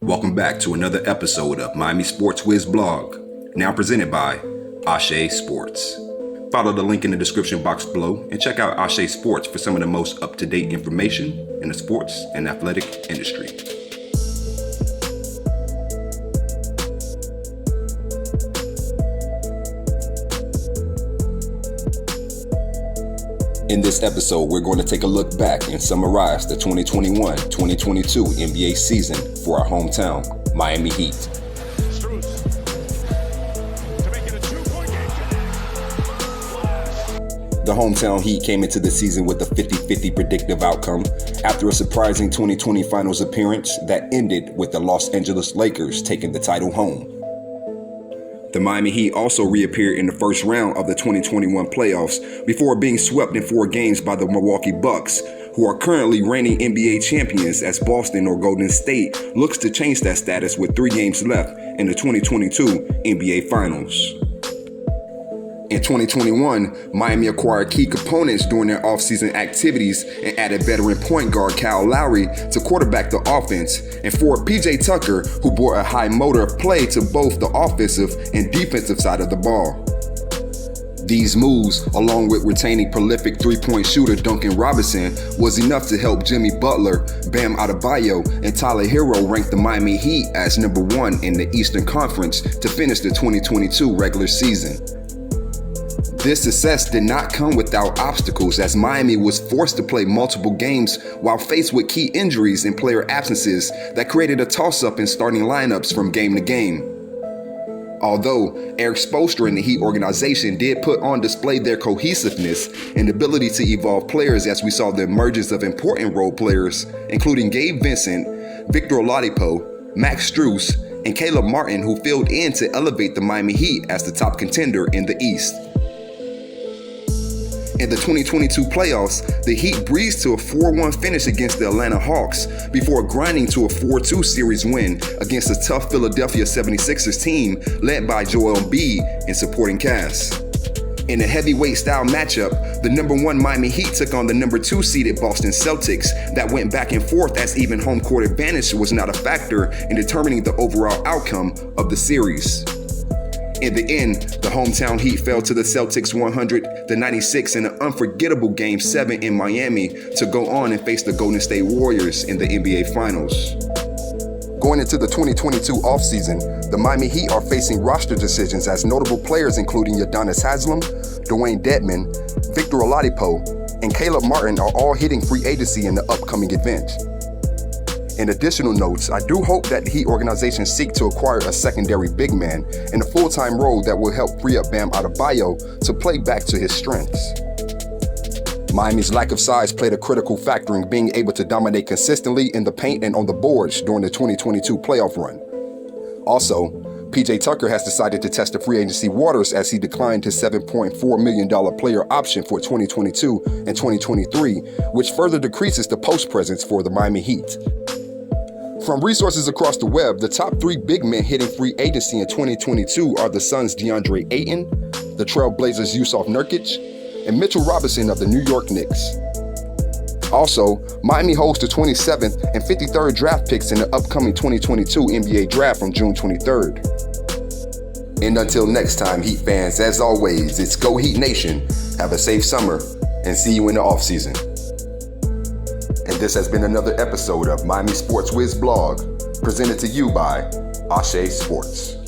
Welcome back to another episode of Miami Sports Wiz blog, now presented by Ashe Sports. Follow the link in the description box below and check out Ashe Sports for some of the most up-to-date information in the sports and athletic industry. In this episode, we're going to take a look back and summarize the 2021-2022 NBA season for our hometown, Miami Heat. The hometown Heat came into the season with a 50-50 predictive outcome after a surprising 2020 Finals appearance that ended with the Los Angeles Lakers taking the title home. The Miami Heat also reappeared in the first round of the 2021 playoffs before being swept in 4 games by the Milwaukee Bucks, who are currently reigning NBA champions as Boston or Golden State looks to change that status with 3 games left in the 2022 NBA Finals. In 2021, Miami acquired key components during their offseason activities and added veteran point guard Kyle Lowry to quarterback the offense, and forward PJ Tucker, who brought a high motor of play to both the offensive and defensive side of the ball. These moves, along with retaining prolific 3-point shooter Duncan Robinson, was enough to help Jimmy Butler, Bam Adebayo, and Tyler Hero rank the Miami Heat as number 1 in the Eastern Conference to finish the 2022 regular season. This success did not come without obstacles, as Miami was forced to play multiple games while faced with key injuries and player absences that created a toss-up in starting lineups from game to game. Although Eric Spoelstra and the Heat organization did put on display their cohesiveness and ability to evolve players, as we saw the emergence of important role players, including Gabe Vincent, Victor Oladipo, Max Strus, and Caleb Martin, who filled in to elevate the Miami Heat as the top contender in the East. In the 2022 playoffs, the Heat breezed to a 4-1 finish against the Atlanta Hawks before grinding to a 4-2 series win against a tough Philadelphia 76ers team led by Joel Embiid and supporting cast. In a heavyweight style matchup, the number 1 Miami Heat took on the number 2 seeded Boston Celtics that went back and forth, as even home court advantage was not a factor in determining the overall outcome of the series. In the end, the hometown Heat fell to the Celtics 100-96 in an unforgettable Game 7 in Miami to go on and face the Golden State Warriors in the NBA Finals. Going into the 2022 offseason, the Miami Heat are facing roster decisions, as notable players including Udonis Haslem, Dwayne Dedmon, Victor Oladipo, and Caleb Martin are all hitting free agency in the upcoming event. In additional notes, I do hope that the Heat organization seek to acquire a secondary big man in a full-time role that will help free up Bam Adebayo to play back to his strengths. Miami's lack of size played a critical factor in being able to dominate consistently in the paint and on the boards during the 2022 playoff run. Also, PJ Tucker has decided to test the free agency waters, as he declined his $7.4 million player option for 2022 and 2023, which further decreases the post presence for the Miami Heat. From resources across the web, the top 3 big men hitting free agency in 2022 are the Suns' DeAndre Ayton, the Trailblazers' Yusuf Nurkic, and Mitchell Robinson of the New York Knicks. Also, Miami holds the 27th and 53rd draft picks in the upcoming 2022 NBA Draft on June 23rd. And until next time, Heat fans, as always, it's Go Heat Nation. Have a safe summer, and see you in the offseason. And this has been another episode of Miami Sports Wiz blog, presented to you by Ashe Sports.